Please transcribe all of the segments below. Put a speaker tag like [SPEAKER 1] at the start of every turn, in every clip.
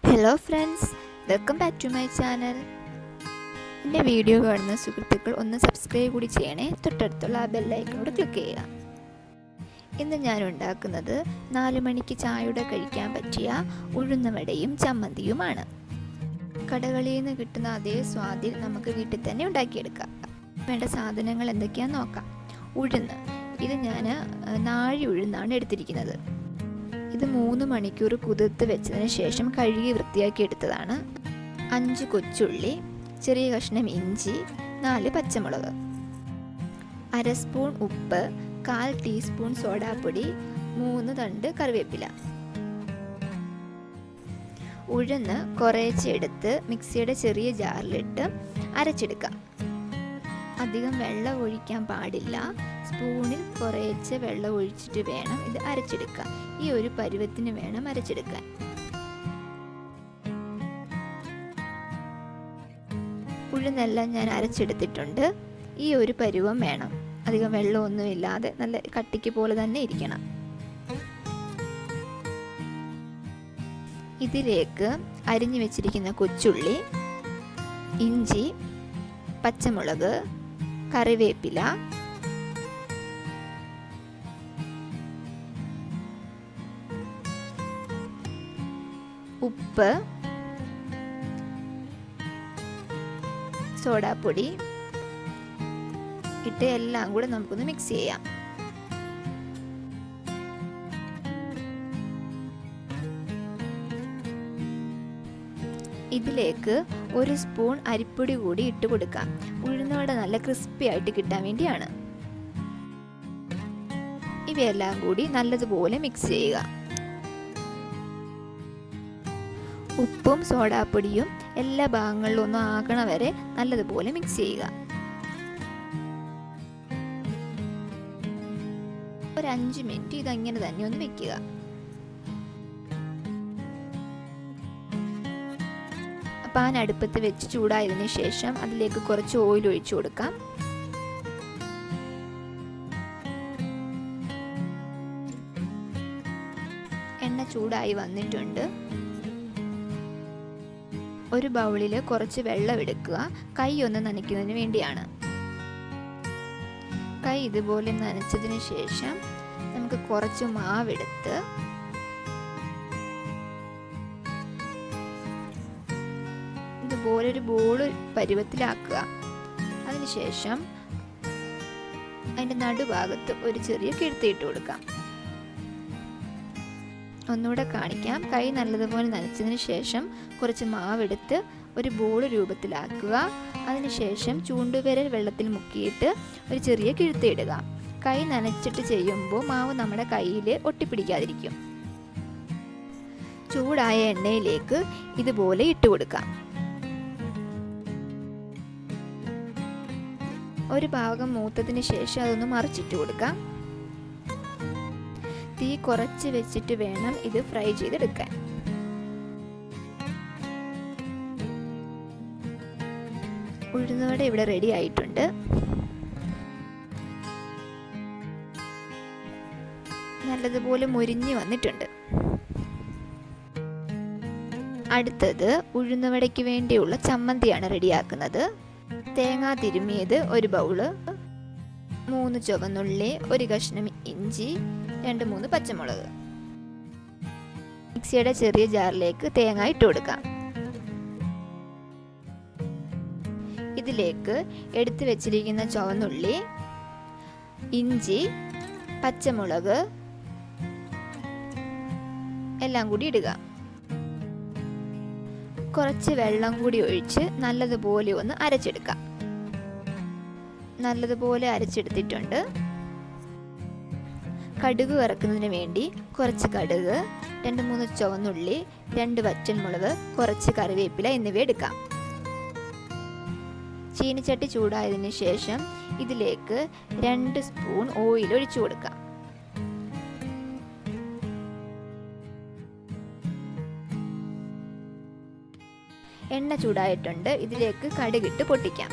[SPEAKER 1] Hello friends, welcome back to my channel. എൻ്റെ video കാണുന്ന സുഹൃത്തുക്കൾ ഒന്ന് സബ്സ്ക്രൈബ് കൂടി ചെയ്യണേ. തൊട്ടടുത്തുള്ള ആ ബെല്ലൈക്കനോട് ക്ലിക്ക് ചെയ്യുക. ഇന്ന് ഞാൻ ഉണ്ടാക്കുന്നത് 4 മണിക്ക് ചായയുടെ കഴിക്കാൻ പറ്റിയ ഉഴുന്നുവടയും ചമ്മന്തിയുമാണ്. കടകളിൽ നിന്ന് കിട്ടുന്ന അതേ സ്വാദിൽ നമുക്ക് വീട്ടിൽ തന്നെ ഉണ്ടാക്കിയെടുക്കാം. വേണ്ട സാധനങ്ങൾ എന്തൊക്കെയാണെന്ന് നോക്കാം. ഉഴുന്ന്, ഇത് ഞാൻ നാഴി ഉഴുന്നാണ് എടുത്തിരിക്കുന്നത്. ഇത് 3 മണിക്കൂർ കുതിർത്ത് വെച്ചതിന് ശേഷം കഴുകി വൃത്തിയാക്കി എടുത്തതാണ്. 5 കൊച്ചുള്ളി, ചെറിയ കഷ്ണം ഇഞ്ചി, 4 പച്ചമുളക്, 1/2 സ്പൂൺ ഉപ്പ്, 1/4 ടീസ്പൂൺ സോഡാപ്പൊടി, 3 തണ്ട് കറിവേപ്പില. ഉഴുന്ന് കുറേച്ചെടുത്ത് മിക്സിയുടെ ചെറിയ ജാറിലിട്ട് അരച്ചെടുക്കാം. അധികം വെള്ളം ഒഴിക്കാൻ പാടില്ല. സ്പൂണിൽ കുറേശ്ശെ വെള്ളം ഒഴിച്ചിട്ട് വേണം ഇത് അരച്ചെടുക്കാൻ. ഈ ഒരു പരുവത്തിന് വേണം അരച്ചെടുക്കാൻ. ഉഴുന്നെല്ലാം ഞാൻ അരച്ചെടുത്തിട്ടുണ്ട്. ഈ ഒരു പരുവം വേണം. അധികം വെള്ളമൊന്നുമില്ലാതെ നല്ല കട്ടിക്ക് പോലെ തന്നെ ഇരിക്കണം. ഇതിലേക്ക് അരിഞ്ഞു വെച്ചിരിക്കുന്ന കൊച്ചുള്ളി, ഇഞ്ചി, പച്ചമുളക്, കറിവേപ്പില, ഉപ്പ്, സോഡാപ്പൊടി ഇട്ട് എല്ലാം കൂടെ നമുക്കൊന്ന് മിക്സ് ചെയ്യാം. ഇതിലേക്ക് 1 സ്പൂൺ അരിപ്പൊടി കൂടി ഇട്ട് കൊടുക്കാം. ഉഴുന്നുവട നല്ല ക്രിസ്പി ആയിട്ട് കിട്ടാൻ വേണ്ടിയാണ്. ഇവയെല്ലാം കൂടി നല്ലതുപോലെ മിക്സ് ചെയ്യുക. ഉപ്പും സോഡാപ്പൊടിയും എല്ലാ ഭാഗങ്ങളിലും ഒന്നും ആകണ വരെ നല്ലതുപോലെ മിക്സ് ചെയ്യുക. ഒരു 5 മിനിറ്റ് ഇതങ്ങനെ തന്നെ ഒന്ന് വെക്കുക. പാൻ അടുപ്പത്ത് വെച്ച് ചൂടായതിനു ശേഷം അതിലേക്ക് കുറച്ച് ഓയിൽ ഒഴിച്ചു കൊടുക്കാം. എണ്ണ ചൂടായി വന്നിട്ടുണ്ട്. ഒരു ബൗളിൽ കുറച്ച് വെള്ളം എടുക്കുക. കൈ ഒന്ന് നനയ്ക്കുന്നതിന് വേണ്ടിയാണ്. കൈ ഇതുപോലെ നനച്ചതിന് ശേഷം നമുക്ക് കുറച്ച് മാവെടുത്ത് ഇതുപോലെ ഒരു ബോൾ പരുവത്തിലാക്കുക. അതിനുശേഷം അതിൻ്റെ നടുഭാഗത്ത് ഒരു ചെറിയ കിഴുത്തിയിട്ട് കൊടുക്കാം. ഒന്നുകൂടെ കാണിക്കാം. കൈ നല്ലതുപോലെ നനച്ചതിന് ശേഷം കുറച്ച് മാവെടുത്ത് ഒരു ബോൾ രൂപത്തിലാക്കുക. അതിനുശേഷം ചൂണ്ടുവിരൽ വെള്ളത്തിൽ മുക്കിയിട്ട് ഒരു ചെറിയ കിഴുത്തിയിടുക. കൈ നനച്ചിട്ട് ചെയ്യുമ്പോൾ മാവ് നമ്മുടെ കയ്യിൽ ഒട്ടിപ്പിടിക്കാതിരിക്കും. ചൂടായ എണ്ണയിലേക്ക് ഇതുപോലെ ഇട്ട് കൊടുക്കാം. ഒരു ഭാഗം മൂത്തതിന് ശേഷം അതൊന്ന് മറിച്ചിട്ട് കൊടുക്കാം. തീ കുറച്ച് വെച്ചിട്ട് വേണം ഇത് ഫ്രൈ ചെയ്തെടുക്കാൻ. ഉഴുന്നുവട ഇവിടെ റെഡി ആയിട്ടുണ്ട്. നല്ലതുപോലെ മുരിഞ്ഞു വന്നിട്ടുണ്ട്. അടുത്തത് ഉഴുന്നുവടയ്ക്ക് വേണ്ടിയുള്ള ചമ്മന്തിയാണ് റെഡിയാക്കുന്നത്. തേങ്ങ തിരുമ്മിയത് 1 ബൗള്, 3 ചുവന്നുള്ളി, 1 കഷ്ണം ഇഞ്ചി, 2-3 പച്ചമുളക്. മിക്സിയുടെ ചെറിയ ജാറിലേക്ക് തേങ്ങ ഇട്ട് കൊടുക്കാം. ഇതിലേക്ക് എടുത്തു വെച്ചിരിക്കുന്ന ചുവന്നുള്ളി, ഇഞ്ചി, പച്ചമുളക് എല്ലാം കൂടി ഇടുക. കുറച്ച് വെള്ളം കൂടി ഒഴിച്ച് നല്ലതുപോലെ ഒന്ന് അരച്ചെടുക്കാം. നല്ലതുപോലെ അരച്ചെടുത്തിട്ടുണ്ട്. കടുക് വറക്കുന്നതിന് വേണ്ടി കുറച്ച് കടുക്, 2-3 ചുവന്നുള്ളി, 2 വറ്റൽമുളക്, കുറച്ച് കറിവേപ്പില എന്നിവ എടുക്കാം. ചീനിച്ചട്ടി ചൂടായതിനു ശേഷം ഇതിലേക്ക് 2 സ്പൂൺ ഓയിൽ ഒഴിച്ചു കൊടുക്കാം. എണ്ണ ചൂടായിട്ടുണ്ട്. ഇതിലേക്ക് കടുകിട്ട് പൊട്ടിക്കാം.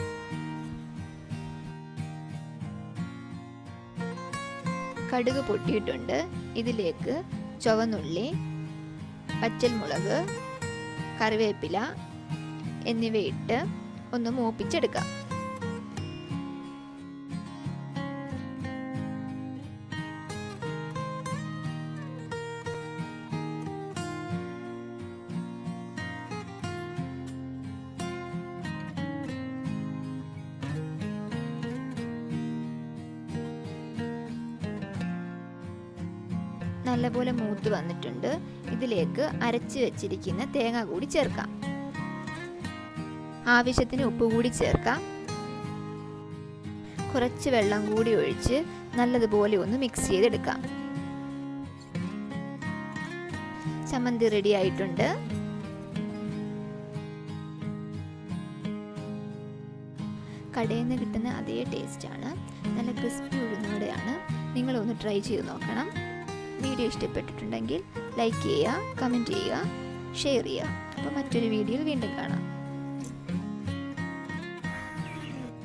[SPEAKER 1] കടുക് പൊട്ടിയിട്ടുണ്ട്. ഇതിലേക്ക് ചുവന്നുള്ളി, പച്ചമുളക്, കറിവേപ്പില എന്നിവയിട്ട് ഒന്ന് മൂപ്പിച്ചെടുക്കാം. നല്ലപോലെ മൂത്ത് വന്നിട്ടുണ്ട്. ഇതിലേക്ക് അരച്ച് വെച്ചിരിക്കുന്ന തേങ്ങ കൂടി ചേർക്കാം. ആവശ്യത്തിന് ഉപ്പ് കൂടി ചേർക്കാം. കുറച്ച് വെള്ളം കൂടി ഒഴിച്ച് നല്ലതുപോലെ ഒന്ന് മിക്സ് ചെയ്തെടുക്കാം. ചമ്മന്തി റെഡി ആയിട്ടുണ്ട്. കടയിൽ നിന്ന് കിട്ടുന്ന അതേ ടേസ്റ്റാണ്. നല്ല ക്രിസ്പി ഉഴുന്നുവടയാണ്. നിങ്ങളൊന്ന് ട്രൈ ചെയ്ത് നോക്കണം. വീഡിയോ ഇഷ്ടപ്പെട്ടിട്ടുണ്ടെങ്കിൽ ലൈക്ക് ചെയ്യുക, കമൻറ്റ് ചെയ്യുക, ഷെയർ ചെയ്യുക. അപ്പോൾ മറ്റൊരു വീഡിയോയിൽ വീണ്ടും കാണാം.